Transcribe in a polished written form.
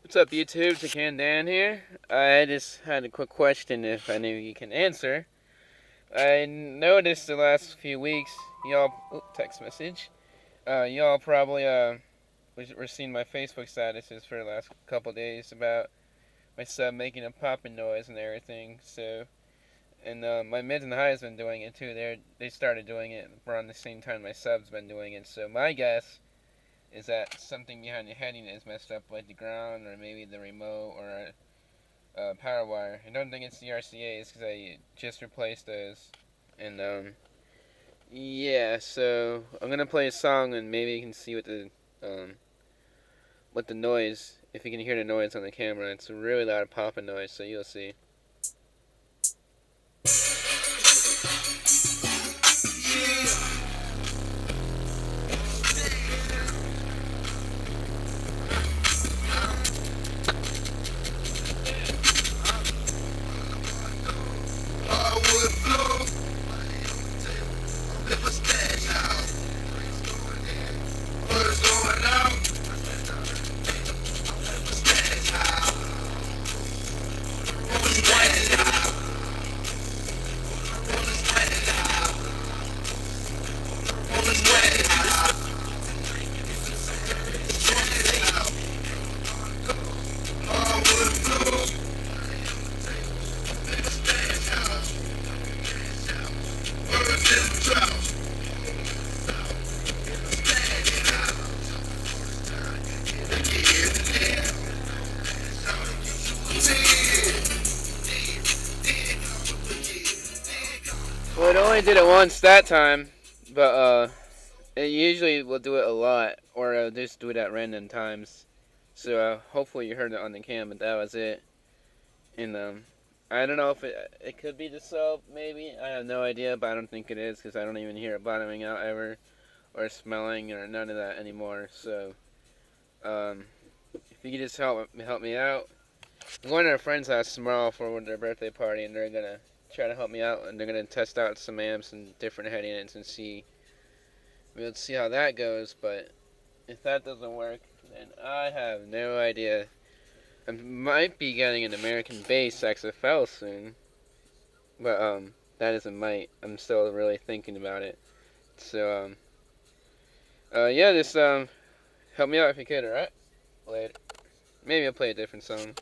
What's up, YouTube? Takan Dan here. I just had a quick question if any of you can answer. I noticed the last few weeks, y'all, text message, y'all probably, were seeing my Facebook statuses for the last couple days about my sub making a popping noise and everything, so, and, my mids and highs been doing it too. They started doing it around the same time my sub's been doing it, so my guess is that something behind the heading is messed up, like the ground, or maybe the remote, or power wire. I don't think it's the RCA's because I just replaced those. And yeah. So I'm gonna play a song and maybe you can see what the noise. If you can hear the noise on the camera, it's a really loud popping noise. So you'll see. Well, it only did it once that time, but it usually will do it a lot, or it'll just do it at random times. So hopefully you heard it on the cam, but that was it. And I don't know if it could be the soap, maybe. I have no idea, but I don't think it is because I don't even hear it bottoming out ever, or smelling, or none of that anymore. So if you could just help me out. I'm going to a friend's house tomorrow for their birthday party, and they're gonna try to help me out, and they're gonna test out some amps and different head units and see. We'll see how that goes. But if that doesn't work, then I have no idea. I might be getting an American bass XFL soon, but that is a might. I'm still really thinking about it. So yeah, just help me out if you could. All right, later. Maybe I'll play a different song.